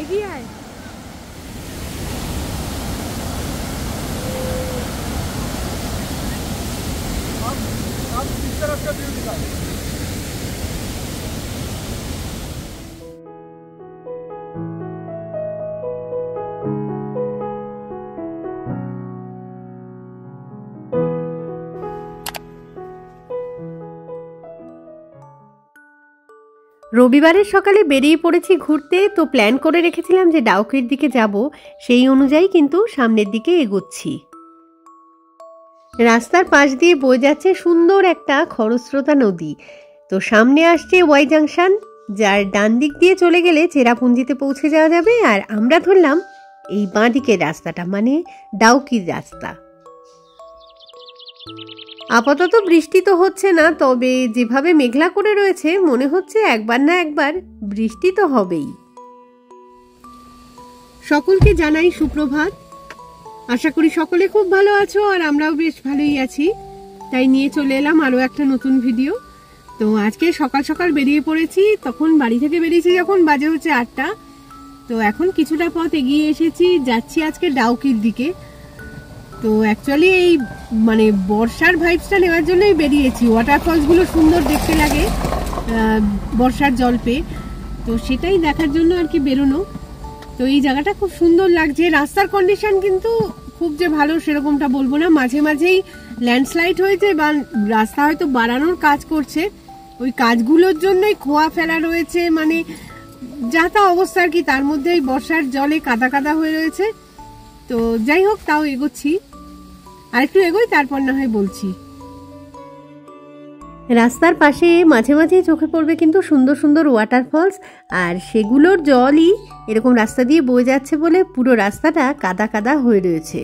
এগিয়ে আয়। রবিবারের সকালে বেরিয়ে পড়েছি ঘুরতে, তো প্ল্যান করে রেখেছিলাম যে ডাউকির দিকে যাব, সেই অনুযায়ী কিন্তু সামনের দিকে এগোচ্ছি। রাস্তার পাশ দিয়ে বয়ে যাচ্ছে সুন্দর একটা খরস্রোতা নদী। তো সামনে আসছে ওয়াই জাংশন, যার ডান দিক দিয়ে চলে গেলে চেরাপুঞ্জিতে পৌঁছে যাওয়া যাবে। আর আমরা ধরলাম এই বাঁ দিকের রাস্তাটা, মানে ডাউকির রাস্তা। আপাতত বৃষ্টি তো হচ্ছে না, তবে যেভাবে মেঘলা করে রয়েছে মনে হচ্ছে একবার না একবার বৃষ্টি তো হবেই। সকলকে জানাই সুপ্রভাত। আশা করি সকলে খুব ভালো আছো, আর আমরাও বেশ ভালোই আছি। তাই নিয়ে চলে এলাম আরও একটা নতুন ভিডিও। তো আজকে সকাল সকাল বেরিয়ে পড়েছি, তখন বাড়ি থেকে বেরিয়েছি যখন বাজে হচ্ছে 8টা। তো এখন কিছুটা পথ এগিয়ে এসেছি, যাচ্ছি আজকে ডাউকির দিকে। তো অ্যাকচুয়ালি এই মানে বর্ষার ভাইবসটা নেওয়ার জন্যই বেরিয়েছি। ওয়াটারফলসগুলো সুন্দর দেখতে লাগে বর্ষার জল পেয়ে, তো সেটাই দেখার জন্য আর কি বেরোনো। তো এই জায়গাটা খুব সুন্দর লাগছে। রাস্তার কন্ডিশন কিন্তু খুব যে ভালো সেরকমটা বলবো না, মাঝে মাঝেই ল্যান্ডস্লাইড হয়েছে বা রাস্তা হয়তো বাড়ানোর কাজ করছে, ওই কাজগুলোর জন্যই খোয়া ফেলা রয়েছে, মানে যা তা অবস্থা আর কি। তার মধ্যে এই বর্ষার জলে কাদা কাদা হয়ে রয়েছে। তো যাই হোক, তাও এগোচ্ছি, আর একটু এগোই তারপর না হয় বলছি। রাস্তার পাশে মাঝে মাঝে চোখে পড়বে কিন্তু সুন্দর সুন্দর ওয়াটারফলস, আর সেগুলোর জলই এরকম রাস্তা দিয়ে বয়ে যাচ্ছে বলে পুরো রাস্তাটা কাদা কাদা হয়ে রয়েছে।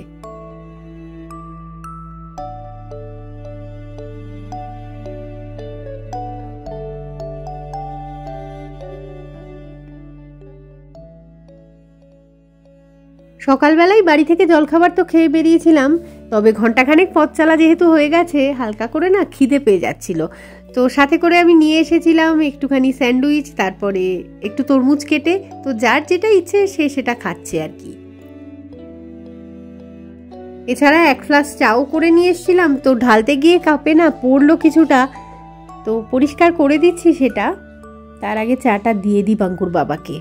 সকালবেলায় বাড়ি থেকে জলখাবার তো খেয়ে বেরিয়েছিলাম, তবে ঘন্টাখানেক পথ চালা যেহেতু হয়ে গেছে, হালকা করে না খিদে পেয়ে যাচ্ছিল। তো সাথে করে আমি নিয়ে এসেছিলাম একটুখানি স্যান্ডউইচ, তারপরে একটু তরমুজ কেটে। তো যার যেটা ইচ্ছে সে সেটা খাচ্ছে আর কি। এছাড়া 1 ফ্লাস্ক চাও করে নিয়ে এসেছিলাম, তো ঢালতে গিয়ে কাপে না পড়লো কিছুটা, তো পরিষ্কার করে দিচ্ছি সেটা। তার আগে চাটা দিয়ে দিই বাঙ্কুর বাবাকে।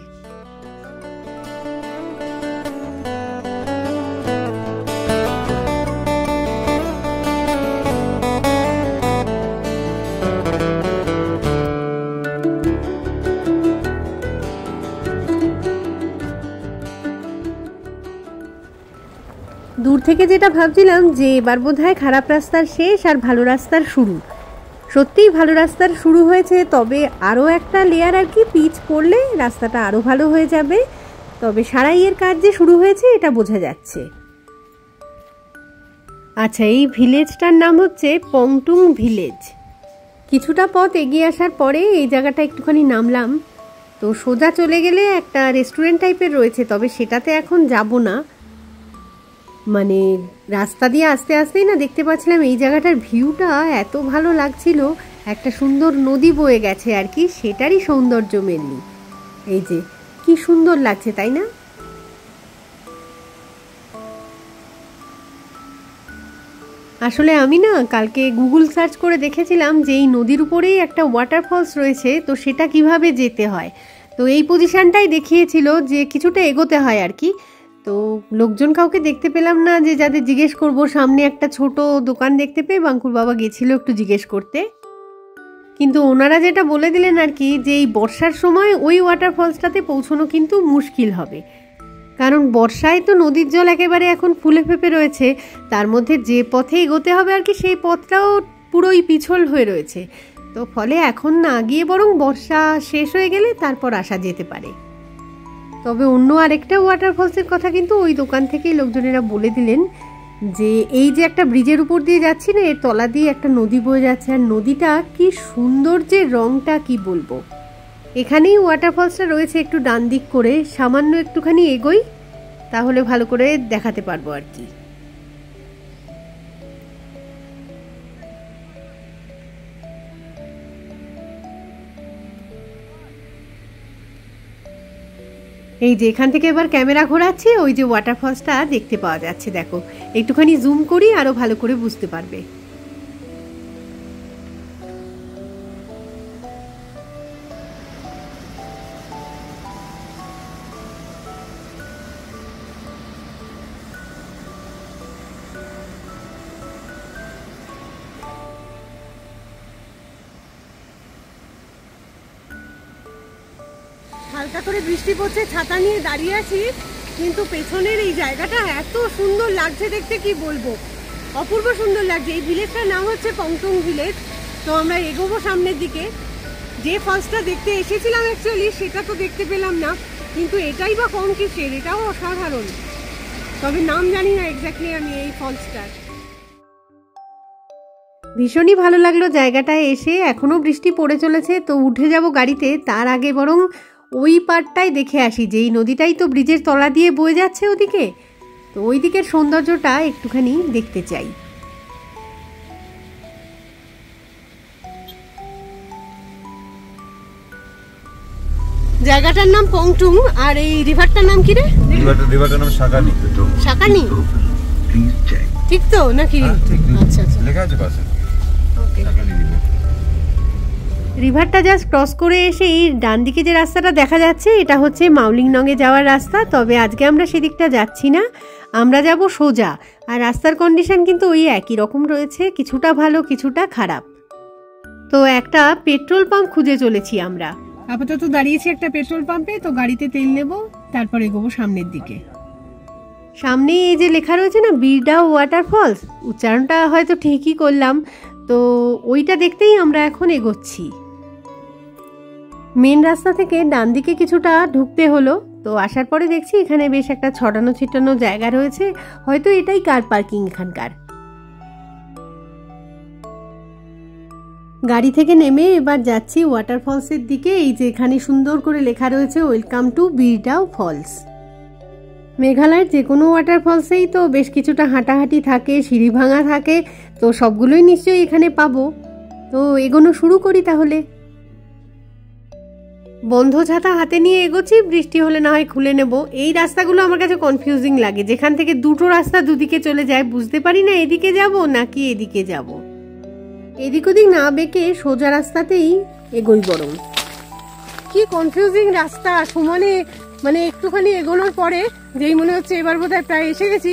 দূর থেকে যেটা ভাবছিলাম যে এবার বোধহয় খারাপ রাস্তার শেষ আর ভালো রাস্তার শুরু। সত্যিই ভালো রাস্তার শুরু হয়েছে, তবে আরও একটা লেয়ার আর কি পিচ পড়লে রাস্তাটা আরও ভালো হয়ে যাবে। তবে সারাইয়ের কাজ যে শুরু হয়েছে এটা বোঝা যাচ্ছে। আচ্ছা, এই ভিলেজটার নাম হচ্ছে পংটুং ভিলেজ। কিছুটা পথ এগিয়ে আসার পরে এই জায়গাটা একটুখানি নামলাম। তো সোজা চলে গেলে একটা রেস্টুরেন্ট টাইপের রয়েছে, তবে সেটাতে এখন যাব না। মানে রাস্তা দিয়ে আস্তে আস্তেই না দেখতে পাচ্ছিলাম এই জায়গাটার ভিউটা এত ভালো লাগছিল, একটা সুন্দর নদী বয়ে গেছে আর কি, সেটারই সৌন্দর্য মেনলি। এই যে কি সুন্দর লাগছে, তাই না? আসলে আমি না কালকে গুগল সার্চ করে দেখেছিলাম যে এই নদীর উপরেই একটা ওয়াটারফলস রয়েছে, তো সেটা কিভাবে যেতে হয়। তো এই পজিশনটাই দেখিয়েছিল যে কিছুটা এগোতে হয় আর কি। তো লোকজন কাউকে দেখতে পেলাম না যে যাদের জিজ্ঞেস করব। সামনে একটা ছোট দোকান দেখতে পেয়ে বাঙ্কুর বাবা গেছিল একটু জিজ্ঞেস করতে, কিন্তু ওনারা যেটা বলে দিলেন আর কি যে এই বর্ষার সময় ওই ওয়াটারফলসটাতে পৌঁছানো কিন্তু মুশকিল হবে, কারণ বর্ষায় তো নদীর জল একেবারে এখন ফুলে ফেপে রয়েছে। তার মধ্যে যে পথে এগোতে হবে আর কি সেই পথটাও পুরোই পিছল হয়ে রয়েছে। তো ফলে এখন না গিয়ে বরং বর্ষা শেষ হয়ে গেলে তারপর আসা যেতে পারে। তবে অন্য আরেকটা ওয়াটারফলসের কথা কিন্তু ওই দোকান থেকেই লোকজনেরা বলে দিলেন, যে এই যে একটা ব্রিজের উপর দিয়ে যাচ্ছি না, এর তলা দিয়ে একটা নদী বয়ে যাচ্ছে, আর নদীটা কি সুন্দর, যে রংটা কি বলবো। এখানেই ওয়াটারফলসটা রয়েছে একটু ডান দিক করে, সামান্য একটুখানি এগোই তাহলে ভালো করে দেখাতে পারবো আর কি। এই যে এখান থেকে এবার ক্যামেরা ঘোরাচ্ছি, ওই যে ওয়াটারফলসটা দেখতে পাওয়া যাচ্ছে। দেখো একটুখানি জুম করি, আরো ভালো করে বুঝতে পারবে। হালকা করে বৃষ্টি পড়ছে, ছাতা নিয়ে দাঁড়িয়ে আছি, কিন্তু পেছনের এই জায়গাটা এত সুন্দর লাগছে দেখতে, কি বলবো, অপূর্ব সুন্দর লাগছে। এই ভিলেজটার নাম হচ্ছে পংটুং ভিলেজ। তো আমরা এগোবো সামনের দিকে। যে ফলসটা দেখতে এসেছিলাম অ্যাকচুয়ালি সেটা তো দেখতে পেলাম না, কিন্তু এটাই বা কম কিসের, এটাও অসাধারণ। তবে নাম জানি না এক্স্যাক্টলি আমি এই ফলসটার। ভীষণই ভালো লাগলো জায়গাটায় এসে। এখনো বৃষ্টি পড়ে চলেছে, তো উঠে যাব গাড়িতে। তার আগে বরং ওই পার্টটাই দেখে আসি, যে এই নদীটাই তো ব্রিজের তলা দিয়ে বয়ে যাচ্ছে ওদিকে, তো ওই দিকের সৌন্দর্যটা একটুখানি দেখতে চাই। জায়গাটার নাম পংটুং, আর এই রিভারটার নাম কি রে? রিভারটার নাম শাকানি। শাকানি ঠিক তো নাকি? আচ্ছা আচ্ছা, লেখা আছে পাশে। ওকে। শাকানি রিভার। রিভারটা জাস্ট ক্রস করে এসেই ডান দিকে যে রাস্তাটা দেখা যাচ্ছে এটা হচ্ছে মাউলিংনংয়ে যাওয়ার রাস্তা। তবে আজকে আমরা সেদিকটা যাচ্ছি না, আমরা যাব সোজা। আর রাস্তার কন্ডিশন কিন্তু ওই একই রকম রয়েছে, কিছুটা ভালো কিছুটা খারাপ। তো একটা পেট্রোল পাম্প খুঁজে চলেছি আমরা। আপাতত দাঁড়িয়েছি একটা পেট্রোল পাম্পে, তো গাড়িতে তেল নেব, তারপর এগোবো সামনের দিকে। সামনে এই যে লেখা রয়েছে না বিরডাও ওয়াটারফলস, উচ্চারণটা হয়তো ঠিকই করলাম, তো ওইটা দেখতেই আমরা এখন এগোচ্ছি। মেন রাস্তা থেকে ডান দিকে কিছুটা ঢুকতে হলো, তো আসার পরে দেখছি এখানে বেশ একটা ছড়ানো ছিটানো জায়গা রয়েছে, হয়তো এটাই কার পার্কিং এখানকার। গাড়ি থেকে নেমে এবার যাচ্ছি ওয়াটারফলসের দিকে। এই যে এখানে সুন্দর করে লেখা রয়েছে ওয়েলকাম টু বিরডাও ফলস। মেঘালয়ের যে কোনো ওয়াটারফলসেই তো বেশ কিছুটা হাঁটাহাঁটি থাকে, সিঁড়ি ভাঙা থাকে, তো সবগুলোই নিশ্চয়ই এখানে পাবো। তো এগোনো শুরু করি তাহলে। বন্ধ ছাতা হাতে নিয়ে এগোচ্ছি, বৃষ্টি হলে না হয় খুলে নেব। এই রাস্তাগুলো আমার কাছে কনফিউজিং লাগে, যেখান থেকে দুটো রাস্তা দুদিকে চলে যায়, বুঝতে পারি না এদিকে যাব নাকি এদিকে যাব। এদিক ওদিক না বেঁকে সোজা রাস্তাতেই এগোই বরং। কি কনফিউজিং রাস্তা, সমানে মানে একটুখানি এগোনোর পরে যেই মনে হচ্ছে এবার বোধহয় প্রায় এসে গেছি,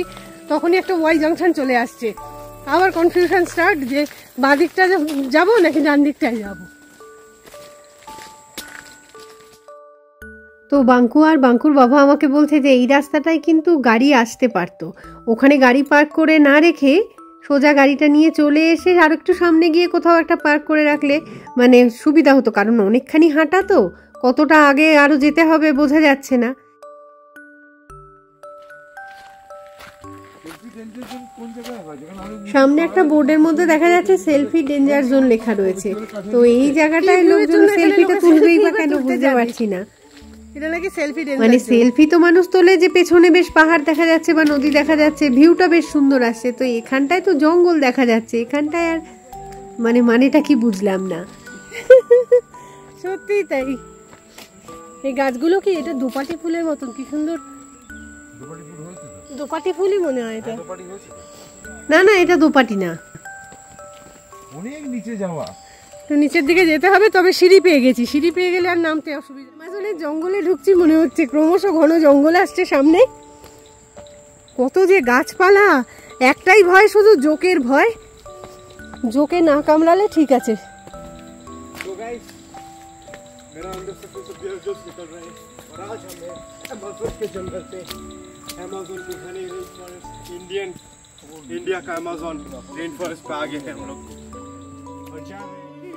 তখনই একটা ওয়াই জাংশন চলে আসছে। আবার কনফিউশন স্টার্ট, যে বাঁ দিকটা যাবো নাকি ডান দিকটায় যাবো। তো বাঙ্কু আর বাঙ্কুর বাবা আমাকে বলছে যে এই রাস্তাটায় কিন্তু গাড়ি আসতে পারতো, ওখানে গাড়ি পার্ক করে না রেখে সোজা গাড়িটা নিয়ে চলে এসে আর একটু সামনে গিয়ে কোথাও একটা পার্ক করে রাখলে মানে সুবিধা হতো, কারণ অনেকখানি হাঁটা তো, কতটা আগে আরো যেতে হবে বোঝা যাচ্ছে না। সামনে একটা বোর্ডের মধ্যে দেখা যাচ্ছে সেলফি ডেঞ্জার জোন লেখা রয়েছে, তো এই জায়গাটায় লোকজন সেলফিটা তুলবেই বা কেন বুঝতে পারছি না। এটা নাকি সেলফি ডেঞ্জার, মানে সেলফি তো মানুষ তোলে যে পেছনে বেশ পাহাড় দেখা যাচ্ছে বা নদী দেখা যাচ্ছে, ভিউটা বেশ সুন্দর আসছে, তো এখানটায় তো জঙ্গল দেখা যাচ্ছে, এখানটায় আর মানেটা কি বুঝলাম না। সত্যি তাই, এই গাছগুলো কি এটা দোপাটি ফুলের মতন, কি সুন্দর দোপাটি ফুলই মনে হয় এটা। না না, এটা দোপাটি না, অনেক নিচে যাওয়া, তো নিচের দিকে যেতে হবে। তবে সিঁড়ি পেয়ে গেছি, সিঁড়ি পেয়ে গেলে আর নামতে অসুবিধা। আসলে জঙ্গলে ঢুকছি মনে হচ্ছে, ক্রমশ ঘন জঙ্গল আসছে সামনে, কত যে গাছপালা। একটাই ভয় শুধু, জোকের ভয়, জোকে না কামড়ালে ঠিক আছে। इंडिया का अमेज़न रेन फॉरेस्ट पे आ गए हैं हम लोग।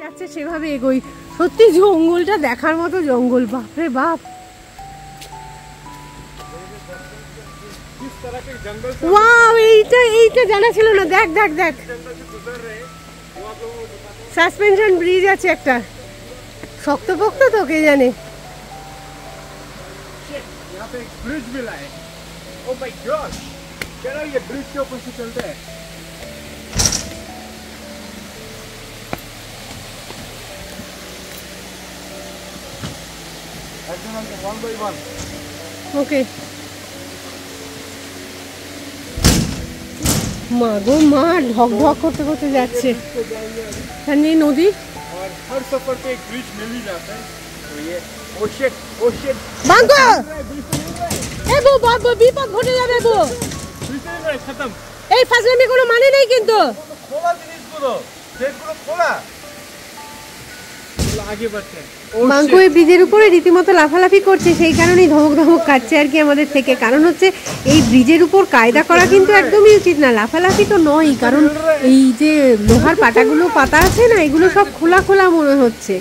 যাচ্ছে সেভাবে এগোই। সত্যি জঙ্গলটা দেখার মতো জঙ্গল, বাপরে বাপ। ওয়াও, এইটা জানা ছিল না। দেখ দেখ দেখ, সাসপেনশন ব্রিজ আছে একটা, শক্তপোক্ত তো কে জানে। यहाँ पे एक ब्रिज मिला है। ओह माय गॉड, चलो ये ब्रिज के ऊपर से चलते हैं। One by one. ওকে। মা গো মা, ঢক ঢক করতে করতে যাচ্ছে। এখানে নদী और हर सफर पे एक ब्रिज मिल ही जाता है। तो ये ओ शिट বাঙ্কু এ বউ বাবা বিপদ ঘটে যাবে বউ। खत्म। এই ফাজলামি কোনো মানে নেই কিন্তু। खोला জিনিসগুলো, যেগুলো খোলা। আগে বাড়তে। বাঙ্কু এই ব্রিজের উপরে রীতিমতো লাফালাফি করছে, সেই কারণেই ধমক ধমক কাটছে আর কি আমাদের থেকে। কারণ হচ্ছে এই ব্রিজের উপর কায়দা করা কিন্তু একদমই উচিত না, লাফালাফি তো নয়ই। কারণ এই যে লোহার পাটাগুলো পাতা আছে না, এগুলো সব খোলা খোলা মনে হচ্ছে।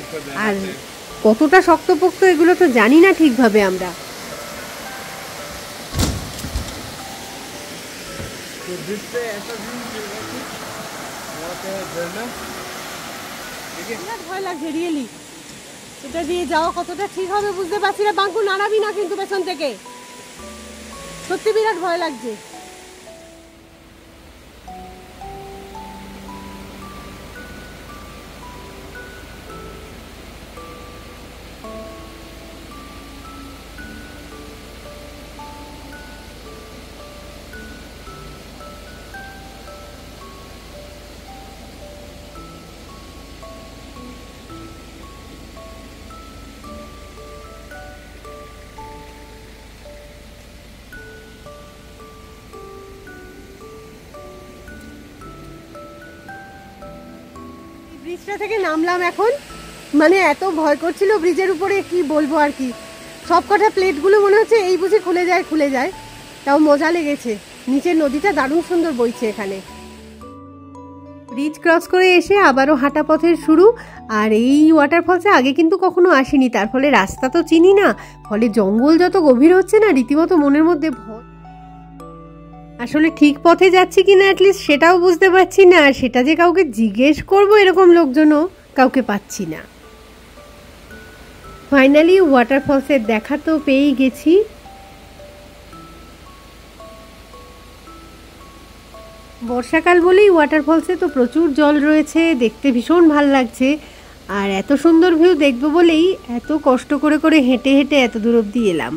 আর কতটা শক্তপোক্ত এগুলো তো জানি না ঠিকভাবে আমরা। ভয় লাগছে রিয়েলি, এটা দিয়ে যাওয়া কতটা ঠিক হবে বুঝতে পারছি না। বাঙ্কু নাড়াবি না কিন্তু পেছন থেকে, সত্যি বিরাট ভয় লাগছে। ব্রিজটা থেকে নামলাম এখন, মানে এত ভয় করছিল ব্রিজের উপরে, কি বলবো আর কি। সব কটা প্লেটগুলো মনে হচ্ছে এই বুঝি খুলে যায়, তাও মজা লেগেছে। নিচের নদীটা দারুণ সুন্দর বইছে এখানে। ব্রিজ ক্রস করে এসে আবারও হাঁটা পথের শুরু। আর এই ওয়াটারফলসে আগে কিন্তু কখনো আসিনি, তার ফলে রাস্তা তো চিনি না, ফলে জঙ্গল যত গভীর হচ্ছে না, রীতিমতো মনের মধ্যে ভয়। আসলে ঠিক পথে যাচ্ছি কিনা অ্যাটলিস্ট সেটাও বুঝতে পারছি না, আর সেটা যে কাউকে জিজ্ঞেস করবো এরকম লোকজনও কাউকে পাচ্ছি না। ফাইনালি ওয়াটারফলসের দেখা তো পেয়েই গেছি। বর্ষাকাল বলেই ওয়াটারফলসে তো প্রচুর জল রয়েছে, দেখতে ভীষণ ভাল লাগছে। আর এত সুন্দর ভিউ দেখবো বলেই এত কষ্ট করে করে হেঁটে হেঁটে এত দূর অবধি এলাম।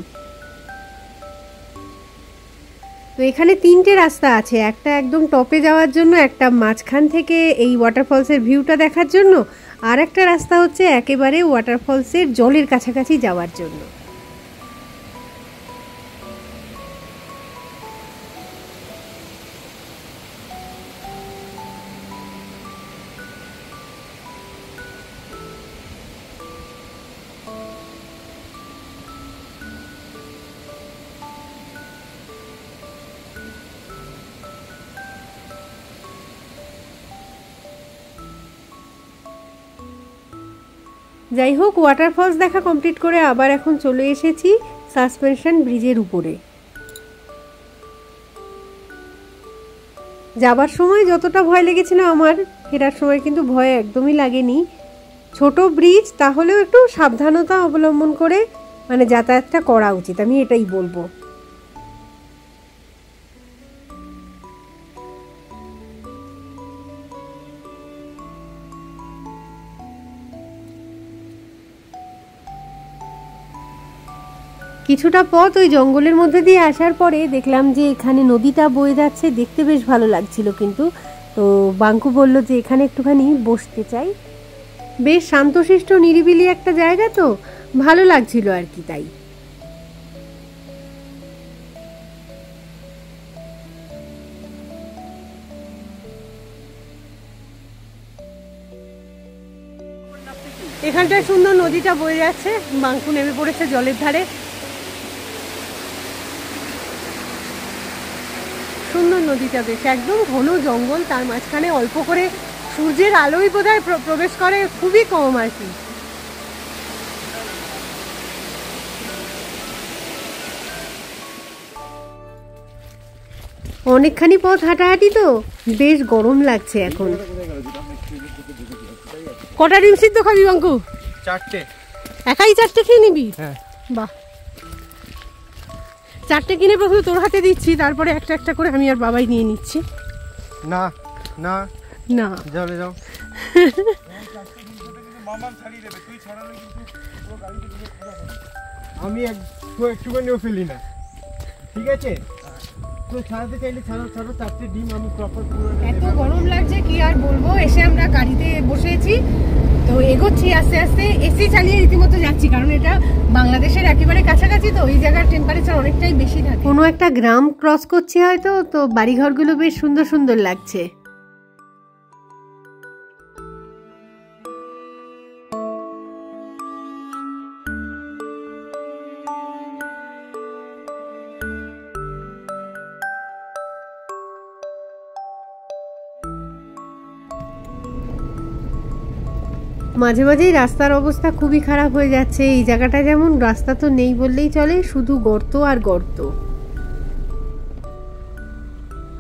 তো এখানে তিনটে রাস্তা আছে, একটা একদম টপে যাওয়ার জন্য, একটা মাঝখান থেকে এই ওয়াটারফলসের ভিউটা দেখার জন্য, আর একটা রাস্তা হচ্ছে একেবারে ওয়াটারফলসের জলের কাছাকাছি যাওয়ার জন্য। যাই হোক, ওয়াটারফলস দেখা কমপ্লিট করে আবার এখন চলে এসেছি সাসপেনশন ব্রিজের উপরে। যাবার সময় যতটা ভয় লেগেছিল আমার, ফেরার সময় কিন্তু ভয় একদমই লাগেনি। ছোট ব্রিজ, তাহলেও একটু সাবধানতা অবলম্বন করে মানে যাতায়াতটা করা উচিত, আমি এটাই বলবো। কিছুটা পথ ওই জঙ্গলের মধ্যে দিয়ে আসার পরে দেখলাম যে এখানে নদীটা বয়ে যাচ্ছে, দেখতে বেশ ভালো লাগছিল। কিন্তু তো বাঙ্কু বলল যে এখানে একটুখানি বসতে চাই, বেশ শান্তশিষ্ট নিরিবিলি একটা জায়গা, তো ভালো লাগছিল আর কি। তাই এখানটায় সুন্দর নদীটা বয়ে যাচ্ছে, বাঙ্কু নেমে পড়েছে জলের ধারে। সুন্দর নদীটা, বেশ একদম ঘন জঙ্গল, তার মাঝখানে অল্প করে সূর্যের আলোই বোধহয় প্রবেশ করে, খুবই কম আর কি। অনেকখানি পথ হাঁটাহাঁটি, তো বেশ গরম লাগছে এখন। কটা ডিম সিদ্ধ খাবি বাঙ্কু? 4টে। একাই 4টে খেয়ে নিবি? হ্যাঁ। বাহ, 4টে কিনে প্রথমে তোর হাতে দিচ্ছি, তারপরে একটা একটা করে আমি আর বাবাই নিয়ে নিচ্ছি। না না না, চলে যাও। মামা ছাড়িয়ে দেবে, তুই ছাড়ালে কিন্তু পুরো গাড়িতে আমি একটুখানিও ফেলি না, ঠিক আছে? তো ছাড়াতে চাইলে ছাড়ো, 4টে ডিম আমি প্রপার পুরো। এত গরম লাগছে কি আর বলবো। এসে আমরা গাড়িতে বসেছি, তো এগোচ্ছি আস্তে আস্তে, এসি চালিয়ে রীতিমতো যাচ্ছি, কারণ এটা বাংলাদেশের একেবারে কাছাকাছি, তো এই জায়গার টেম্পারেচার অনেকটাই বেশি থাকে। কোনো একটা গ্রাম ক্রস করছি হয়তো, তো বাড়িঘরগুলো বেশ সুন্দর সুন্দর লাগছে। মাঝে মাঝেই রাস্তার অবস্থা খুবই খারাপ হয়ে যাচ্ছে। এই জায়গাটা যেমন রাস্তা তো নেই বললেই চলে, শুধু গর্ত আর গর্ত।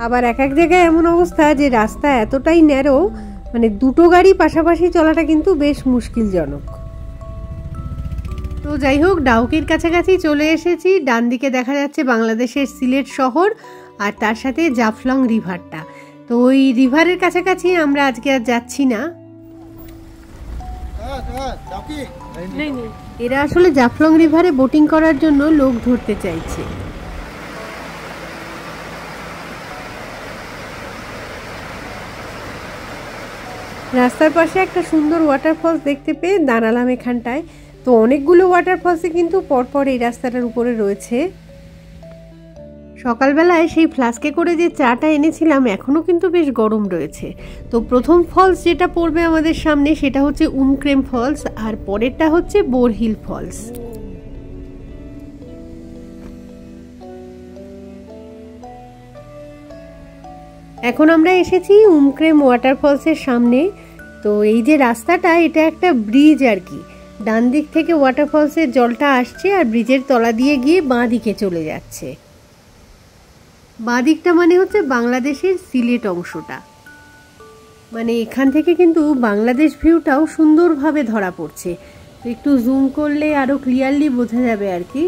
আবার এক এক জায়গায় এমন অবস্থা যে রাস্তা এতটাই ন্যারো, মানে দুটো গাড়ি পাশাপাশি চলাটা কিন্তু বেশ মুশকিলজনক। তো যাই হোক, ডাউকির কাছাকাছি চলে এসেছি। ডান দিকে দেখা যাচ্ছে বাংলাদেশের সিলেট শহর, আর তার সাথে জাফলং রিভারটা। তো ওই রিভারের কাছাকাছি আমরা আজকে আর যাচ্ছি না। এরা আসলে জাফলং রিভারে বোটিং করার জন্য লোক ধরতে চাইছে। রাস্তার পাশে একটা সুন্দর ওয়াটারফলস দেখতে পেয়ে দাঁড়ালাম এখানটায়। তো অনেকগুলো ওয়াটারফলসই কিন্তু পরপর এই রাস্তাটার উপরে রয়েছে। সকালবেলায় সেই ফ্লাস্কে করে যে চাটা এনেছিলাম এখনও কিন্তু বেশ গরম রয়েছে। তো প্রথম ফলস যেটা পড়বে আমাদের সামনে সেটা হচ্ছে উমক্রেম ফলস, আর পরেরটা হচ্ছে বোরহিল ফলস। এখন আমরা এসেছি উমক্রেম ওয়াটারফলসের সামনে। তো এই যে রাস্তাটা, এটা একটা ব্রিজ আর কি। ডান দিক থেকে ওয়াটারফলসের জলটা আসছে আর ব্রিজের তলা দিয়ে গিয়ে বাঁ দিকে চলে যাচ্ছে। বাঁ দিকটা মানে হচ্ছে বাংলাদেশের সিলেট অংশটা। মানে এখান থেকে কিন্তু বাংলাদেশ ভিউটাও সুন্দরভাবে ধরা পড়ছে। তো একটু জুম করলে আরো ক্লিয়ারলি বোঝা যাবে আর কি।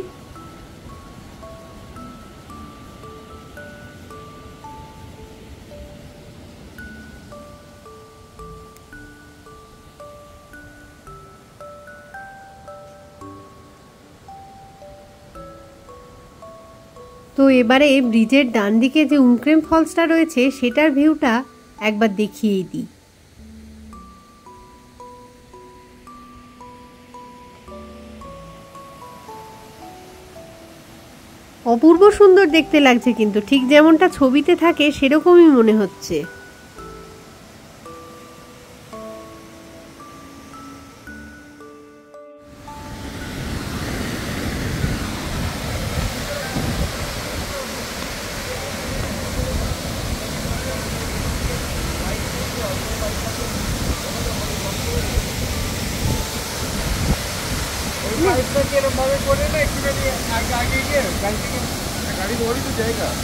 তো এবারে ব্রিজের ডান দিকে যে উমক্রেম ফলসটা রয়েছে সেটার ভিউটা একবার দেখিয়েই দিই। অপূর্ব সুন্দর দেখতে লাগছে, কিন্তু ঠিক যেমনটা ছবিতে থাকে সেরকমই মনে হচ্ছে।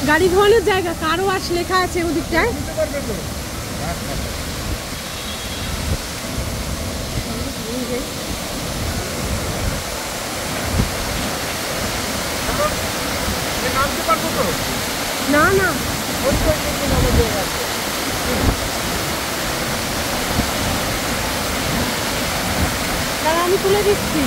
গাড়ি ধোয়ানোর জায়গা, কারো আস লেখা আছে ওদিকটায়। না না, আমি তুলে দিচ্ছি।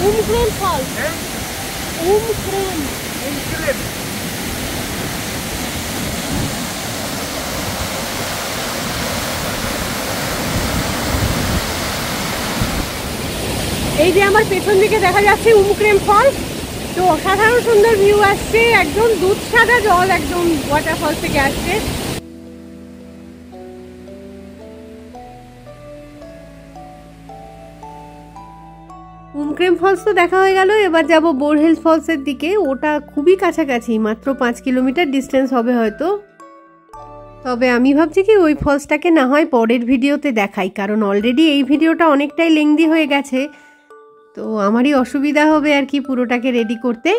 উমক্রেম ফলস, উমক্রেম। এই যে আমার পেছন দিকে দেখা যাচ্ছে উমক্রেম ফলস। তো অসাধারণ সুন্দর ভিউ আসছে, একদম দুধ সাদা জল একদম ওয়াটারফলস থেকে আসছে। উমক্রেম ফলস তো দেখা হয়ে গেল, এবার যাব বোরহিল ফলসের দিকে। ওটা খুবই কাছাকাছি, মাত্র 5 কিলোমিটার ডিস্টেন্স হবে হয়তো। তবে আমি ভাবছি কি ওই ফলসটাকে না হয় পরের ভিডিওতে দেখাই, কারণ অলরেডি এই ভিডিওটা অনেকটাই লেংদি হয়ে গেছে। তো আমারই অসুবিধা হবে আর কি পুরোটাকে রেডি করতে।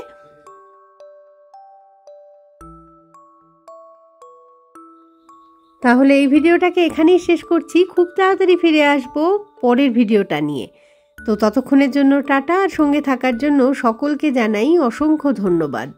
তাহলে এই ভিডিওটাকে এখানেই শেষ করছি। খুব তাড়াতাড়ি ফিরে আসবো পরের ভিডিওটা নিয়ে। তো ততক্ষণের জন্য টাটা, আর সঙ্গে থাকার জন্য সকলকে জানাই অসংখ্য ধন্যবাদ।